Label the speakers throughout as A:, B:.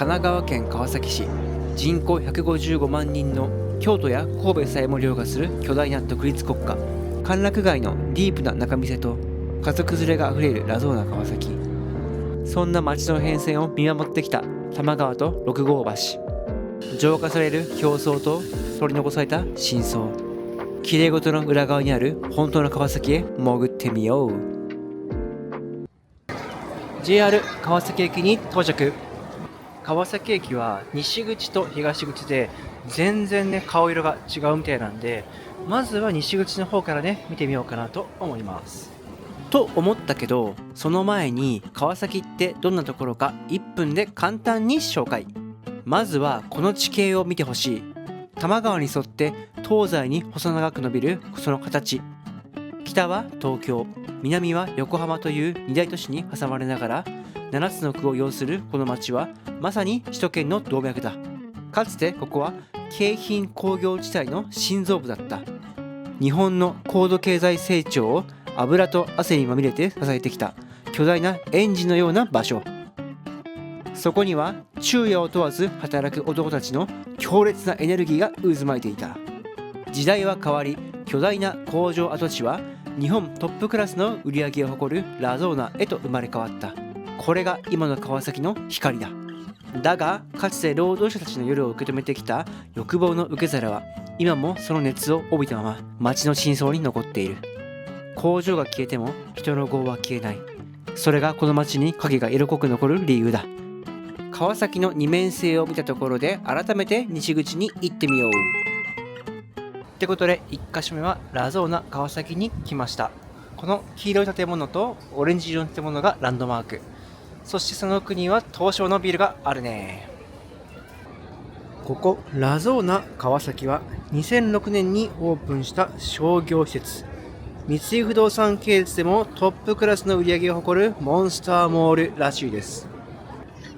A: 奈川県川崎市、人口155万人の京都や神戸さえも凌駕する巨大な独立国家。歓楽街のディープな仲見世と家族連れがあふれるラゾーナ川崎。そんな街の変遷を見守ってきた多摩川と六郷橋。浄化される表層と取り残された真相。きれい事の裏側にある本当の川崎へ潜ってみよう。 JR 川崎駅に到着。川崎駅は西口と東口で全然ね顔色が違うみたいなんで、まずは西口の方からね見てみようかなと思います。と思ったけど、その前に川崎ってどんなところか1分で簡単に紹介。まずはこの地形を見てほしい。多摩川に沿って東西に細長く伸びるその形。北は東京、南は横浜という二大都市に挟まれながら7つの区を要するこの町はまさに首都圏の動脈だ。かつてここは京浜工業地帯の心臓部だった。日本の高度経済成長を油と汗にまみれて支えてきた巨大なエンジンのような場所。そこには昼夜を問わず働く男たちの強烈なエネルギーが渦巻いていた。時代は変わり、巨大な工場跡地は日本トップクラスの売り上げを誇るラゾーナへと生まれ変わった。これが今の川崎の光だ。だがかつて労働者たちの夜を受け止めてきた欲望の受け皿は今もその熱を帯びたまま街の深層に残っている。工場が消えても人の業は消えない。それがこの街に影が色濃く残る理由だ。川崎の二面性を見たところで改めて西口に行ってみよう。ってことで1カ所目はラゾーナ川崎に来ました。この黄色い建物とオレンジ色の建物がランドマーク。そしてその奥には東証のビルがあるね。ここラゾーナ川崎は2006年にオープンした商業施設。三井不動産系列でもトップクラスの売り上げを誇るモンスターモールらしいです。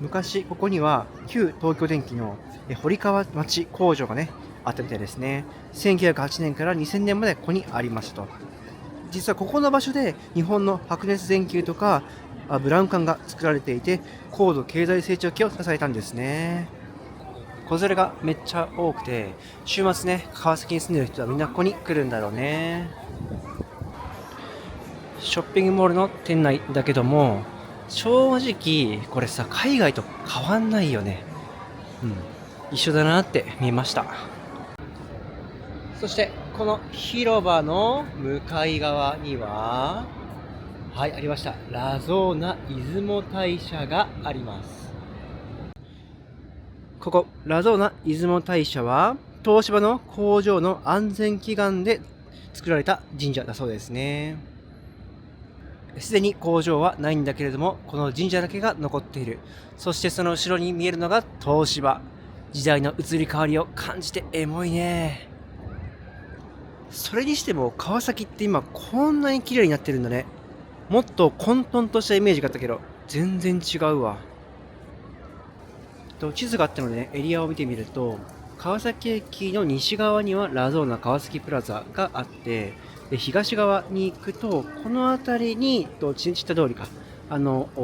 A: 昔ここには旧東京電機の堀川町工場がねあったみたいですね。1908年から2000年までここにありましたと。実はここの場所で日本の白熱電球とかブラウン管が作られていて、高度経済成長期を支えたんですね。子連れがめっちゃ多くて、週末ね川崎に住んでる人はみんなここに来るんだろうね。ショッピングモールの店内だけども、正直これさ海外と変わんないよね。一緒だなって見えました。そしてこの広場の向かい側にはありました、ラゾーナ出雲大社があります。ここラゾーナ出雲大社は東芝の工場の安全祈願で作られた神社だそうですね。すでに工場はないんだけれども、この神社だけが残っている。そしてその後ろに見えるのが東芝。時代の移り変わりを感じてエモいね。それにしても川崎って今こんなに綺麗になってるんだね。もっと混沌としたイメージがあったけど全然違うわ。地図があったので、ね、エリアを見てみると、川崎駅の西側にはラゾーナ川崎プラザがあって、で東側に行くとこの辺りにチンチタ通りか、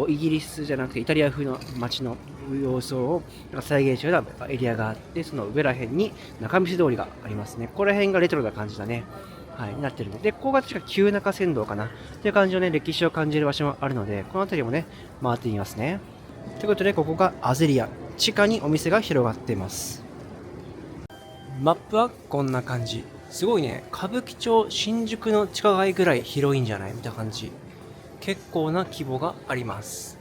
A: イギリスじゃなくてイタリア風の街の様相を再現したようなエリアがあって、その上ら辺に仲見世通りがありますね。ここら辺がレトロな感じだね。なってるので、ここが確か旧中山道かなという感じのね、歴史を感じる場所もあるので、この辺りもね回ってみますね。ということで、ここがアゼリア、地下にお店が広がっています。マップはこんな感じ。すごいね、歌舞伎町新宿の地下街ぐらい広いんじゃないみたいな感じ。結構な規模があります。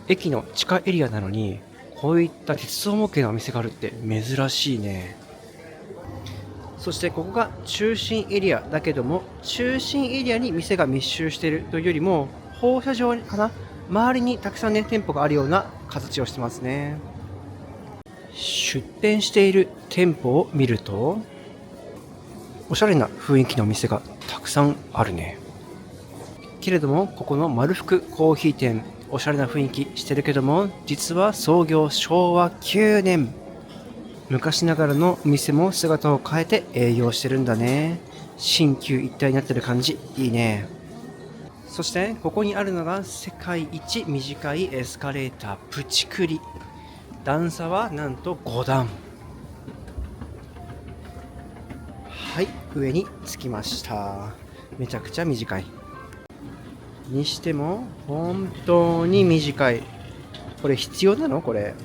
A: 駅の地下エリアなのにこういった鉄道模型のお店があるって珍しいね。そしてここが中心エリアだけども、中心エリアに店が密集しているというよりも放射状かな、周りにたくさんね店舗があるような形をしてますね。出店している店舗を見るとおしゃれな雰囲気のお店がたくさんあるね。けれどもここの丸福コーヒー店、おしゃれな雰囲気してるけども、実は創業昭和9年。昔ながらのお店も姿を変えて営業してるんだね。新旧一体になってる感じいいね。そしてここにあるのが世界一短いエスカレーター、プチクリ。段差はなんと5段。はい、上に着きました。めちゃくちゃ短い。にしても本当に短い。これ必要なの？これ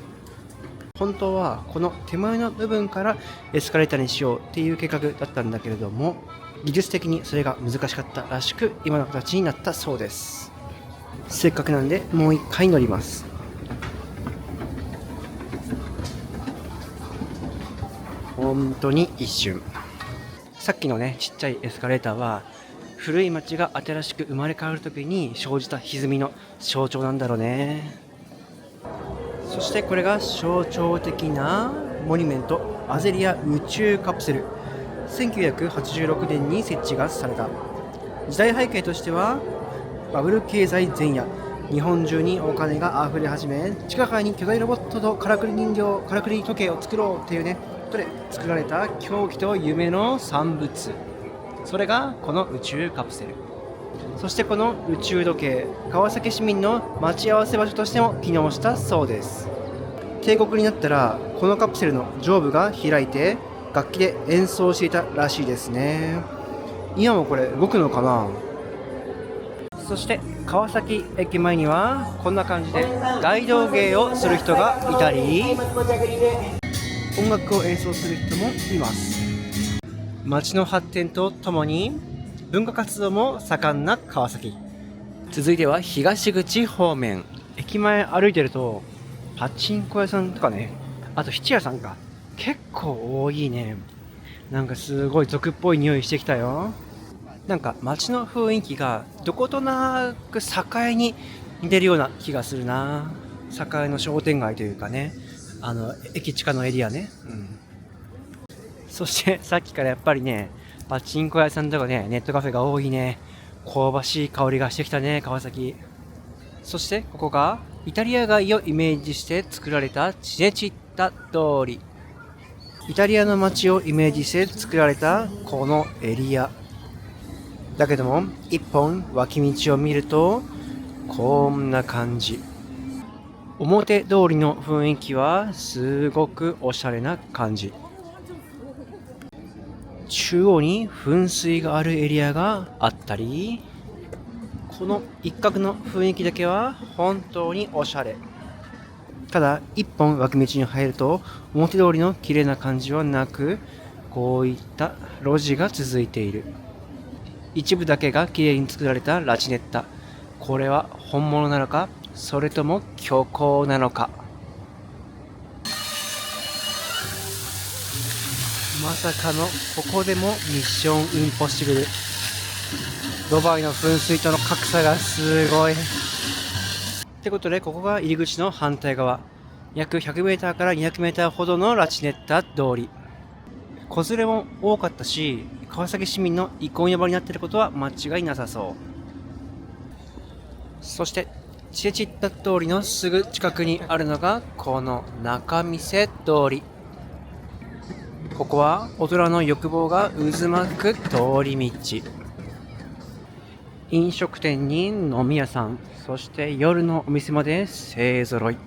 A: 本当はこの手前の部分からエスカレーターにしようっていう計画だったんだけれども、技術的にそれが難しかったらしく、今の形になったそうです。せっかくなんでもう一回乗ります。本当に一瞬。さっきのね、ちっちゃいエスカレーターは古い町が新しく生まれ変わる時に生じた歪みの象徴なんだろうね。そしてこれが象徴的なモニュメント、アゼリア宇宙カプセル。1986年に設置がされた。時代背景としてはバブル経済前夜、日本中にお金が溢れ始め、地下街に巨大ロボットとからくり時計を作ろうっていうねことで作られた狂気と夢の産物、それがこの宇宙カプセル。そしてこの宇宙時計、川崎市民の待ち合わせ場所としても機能したそうです。帝国になったらこのカプセルの上部が開いて楽器で演奏していたらしいですね。今もこれ動くのかな。そして川崎駅前にはこんな感じで大道芸をする人がいたり、音楽を演奏する人もいます。街の発展とともに文化活動も盛んな川崎。続いては東口方面。駅前歩いてるとパチンコ屋さんとかね、あと質屋さんか、結構多いね。なんかすごい俗っぽい匂いしてきたよ。なんか街の雰囲気がどことなく栄に似てるような気がするな。栄の商店街というかね、駅地下のエリアね。そしてさっきからやっぱりね、パチンコ屋さんとかね、ネットカフェが多いね。香ばしい香りがしてきたね、川崎。そしてここがイタリア街をイメージして作られたチネチッタ通り。イタリアの街をイメージして作られたこのエリアだけども、一本脇道を見るとこんな感じ。表通りの雰囲気はすごくおしゃれな感じ。中央に噴水があるエリアがあったり、この一角の雰囲気だけは本当におしゃれ。ただ一本脇道に入ると表通りの綺麗な感じはなく、こういった路地が続いている。一部だけが綺麗に作られたラチネッタ。これは本物なのか、それとも虚構なのか。まさかのここでもミッションインポッシブル。ドバイの噴水との格差がすごい。ってことでここが入り口の反対側、約 100m から 200m ほどのラチネッタ通り。子連れも多かったし、川崎市民の憩いの場になっていることは間違いなさそう。そしてチェチッタ通りのすぐ近くにあるのがこの仲見世通り。ここは大人の欲望が渦巻く通り道。飲食店に飲み屋さん、そして夜のお店まで勢ぞろい。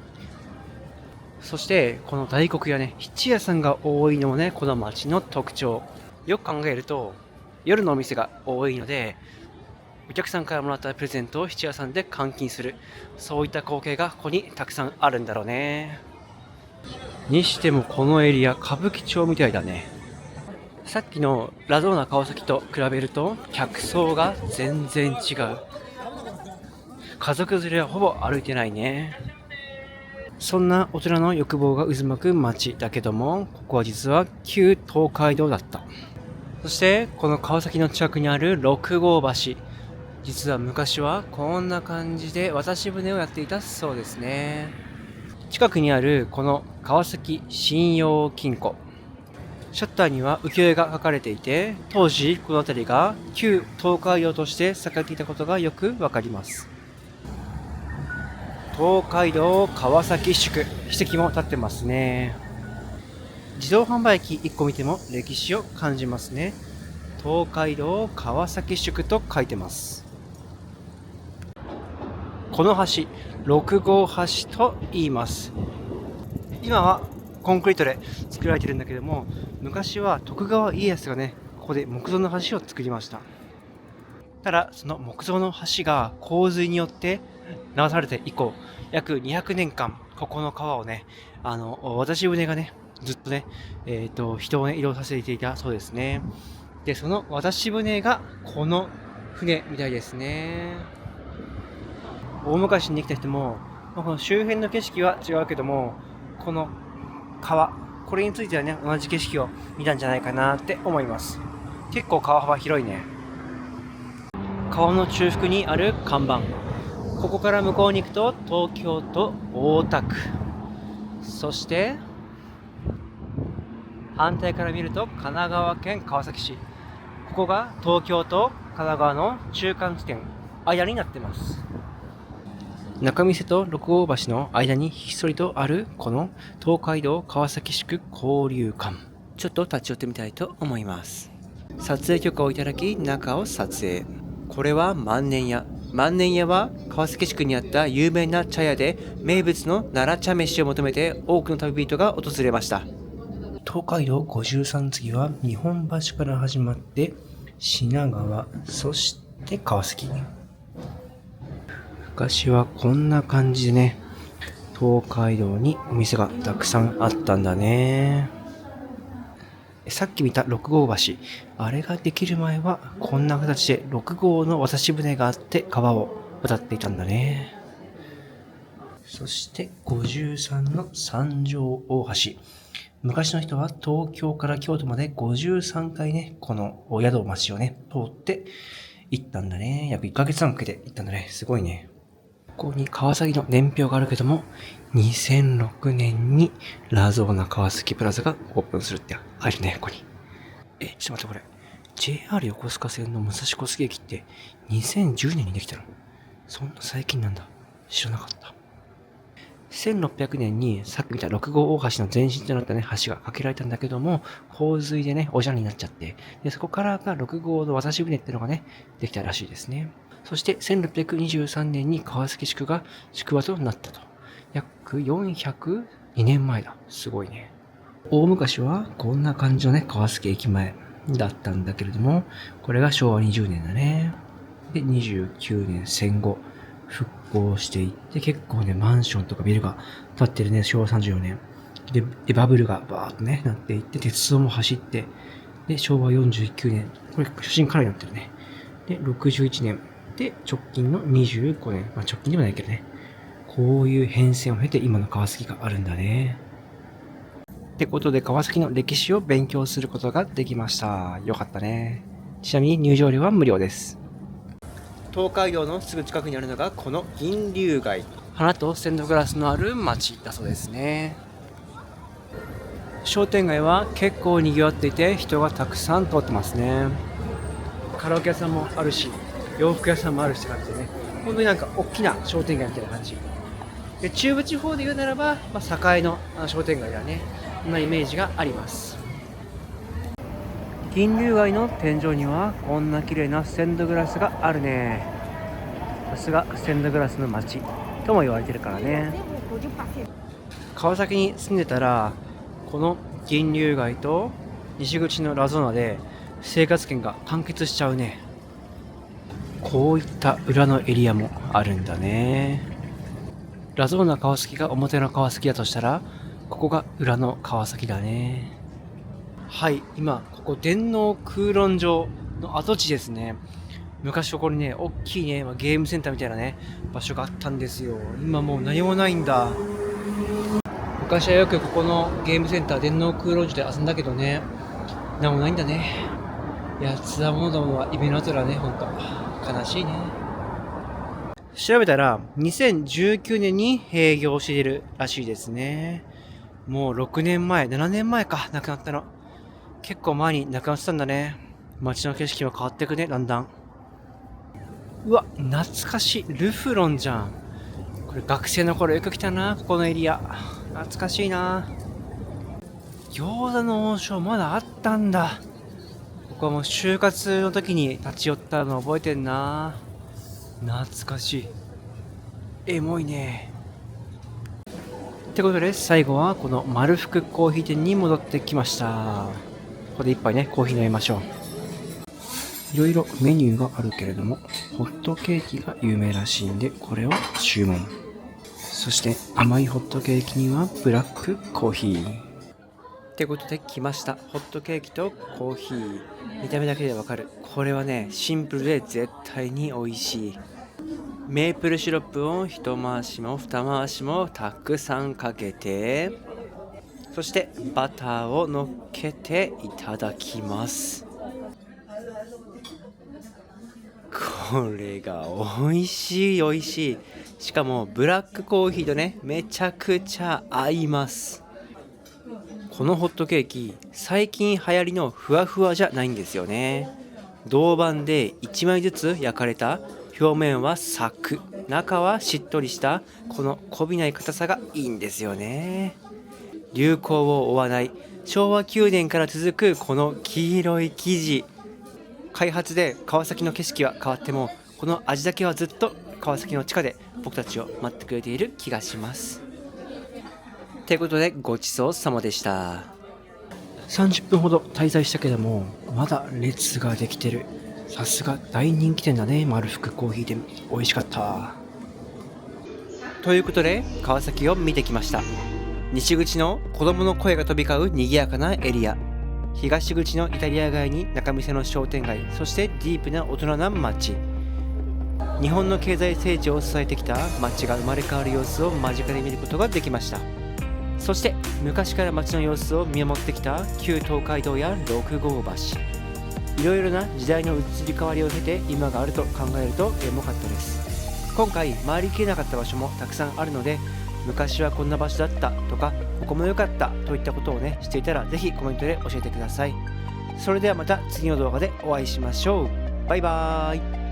A: そしてこの大黒屋ね、質屋さんが多いのもね、この街の特徴。よく考えると夜のお店が多いので、お客さんからもらったプレゼントを質屋さんで換金する、そういった光景がここにたくさんあるんだろうね。にしてもこのエリア歌舞伎町みたいだね。さっきのラゾーナ川崎と比べると客層が全然違う。家族連れはほぼ歩いてないね。そんな大人の欲望が渦巻く街だけども、ここは実は旧東海道だった。そしてこの川崎の近くにある六号橋、実は昔はこんな感じで渡し船をやっていたそうですね。近くにあるこの川崎信用金庫、シャッターには浮世絵が描かれていて、当時この辺りが旧東海道として栄えていたことがよくわかります。東海道川崎宿、史跡も立ってますね。自動販売機1個見ても歴史を感じますね。東海道川崎宿と書いてます。この橋、六号橋と言います。今はコンクリートで作られてるんだけども、昔は徳川家康がね、ここで木造の橋を作りました。ただ、その木造の橋が洪水によって流されて以降、約200年間、ここの川をね、渡し船がね、ずっとね、人をね、移動させていたそうですね。で、その渡し船がこの船みたいですね。大昔に来た人も、この周辺の景色は違うけども、この川、これについてはね、同じ景色を見たんじゃないかなって思います。結構川幅広いね。川の中腹にある看板。ここから向こうに行くと東京都大田区。そして反対から見ると神奈川県川崎市。ここが東京と神奈川の中間地点、間になってます。仲見世と六郷橋の間にひっそりとあるこの東海道川崎市区交流館。ちょっと立ち寄ってみたいと思います。撮影許可をいただき中を撮影。これは万年屋。万年屋は川崎市区にあった有名な茶屋で、名物の奈良茶飯を求めて多くの旅人が訪れました。東海道53次は日本橋から始まって品川、そして川崎。昔はこんな感じでね、東海道にお店がたくさんあったんだね。さっき見た六郷橋、あれができる前はこんな形で6号の渡し船があって川を渡っていたんだね。そして53の三条大橋。昔の人は東京から京都まで53回ね、この宿町をね、通って行ったんだね。約1ヶ月半かけて行ったんだね。すごいね。ここに川崎の年表があるけども、2006年にラゾーナ川崎プラザがオープンするって入るね、ここに。ちょっと待って、これ。JR 横須賀線の武蔵小杉駅って2010年にできたの？そんな最近なんだ。知らなかった。1600年にさっき見た6号大橋の前身となったね、橋が架けられたんだけども、洪水でね、おじゃんになっちゃって、で、そこからが6号の渡し船ってのがね、できたらしいですね。そして1623年に川崎市区が宿場となったと。約402年前だ。すごいね。大昔はこんな感じのね、川崎駅前だったんだけれども、これが昭和20年だね。で、29年戦後、復興していって、結構ね、マンションとかビルが建ってるね、昭和34年。で、バブルがバーっとね、なっていって、鉄道も走って、で、昭和49年。これ、写真からになってるね。で、61年。で、直近の25年。まあ、直近でもないけどね。こういう変遷を経て今の川崎があるんだね。ってことで、川崎の歴史を勉強することができました。よかったね。ちなみに入場料は無料です。東海道のすぐ近くにあるのがこの銀龍街。花とステンドグラスのある街だそうですね。商店街は結構賑わっていて人がたくさん通ってますね。カラオケ屋さんもあるし、洋服屋さんもあるしって感じでね。本当になんか大きな商店街みたいな感じ。で、中部地方で言うならば、栄の商店街だね。そんなイメージがあります。銀龍街の天井にはこんな綺麗なステンドグラスがあるね。さすがステンドグラスの街とも言われてるからね。川崎に住んでたらこの銀龍街と西口のラゾーナで生活圏が完結しちゃうね。こういった裏のエリアもあるんだね。ラゾーナ川崎が表の川崎だとしたら、ここが裏の川崎だね。はい、今ここ電脳空論場の跡地ですね。昔ここにね、大きいね、ゲームセンターみたいなね、場所があったんですよ。今もう何もないんだ。昔はよくここのゲームセンター、電脳空論場で遊んだけどね、何もないんだね。いや、つわものどもは夢の後だね、ほんと。悲しいね。調べたら、2019年に閉業しているらしいですね。もう6年前、7年前か、亡くなったの。結構前に亡くなってたんだね。街の景色も変わってくね、だんだん。うわ、懐かしい。ルフロンじゃん。これ学生の頃よく来たな、ここのエリア。懐かしいな。餃子の王将まだあったんだ。ここはもう就活の時に立ち寄ったの覚えてんな。懐かしい。エモいね。っってことで最後はこの丸福コーヒー店に戻ってきました。ここで一杯ねコーヒー飲みましょう。いろいろメニューがあるけれども、ホットケーキが有名らしいんでこれを注文。そして甘いホットケーキにはブラックコーヒーってことで来ました。ホットケーキとコーヒー、見た目だけでわかる。これはねシンプルで絶対に美味しい。メープルシロップを一回しも二回しもたくさんかけて、そしてバターを乗っけていただきます。これが美味しい美味しい。しかもブラックコーヒーとねめちゃくちゃ合います。このホットケーキ最近流行りのふわふわじゃないんですよね。銅板で1枚ずつ焼かれた、表面はサク中はしっとりしたこのこびない硬さがいいんですよね。流行を追わない昭和9年から続くこの黄色い生地、開発で川崎の景色は変わってもこの味だけはずっと川崎の地下で僕たちを待ってくれている気がします。ということでごちそうさまでした。30分ほど滞在したけどもまだ列ができてる。さすが大人気店だね、丸福コーヒー店。美味しかった。ということで川崎を見てきました。西口の子供の声が飛び交う賑やかなエリア、東口のイタリア街に仲見世の商店街、そしてディープな大人な街。日本の経済成長を支えてきた街が生まれ変わる様子を間近で見ることができました。そして昔から街の様子を見守ってきた旧東海道や六郷橋、いろいろな時代の移り変わりを経て今があると考えるとエモかったです。今回回りきれなかった場所もたくさんあるので、昔はこんな場所だったとかここも良かったといったことをねしていたらぜひコメントで教えてください。それではまた次の動画でお会いしましょう。バイバーイ。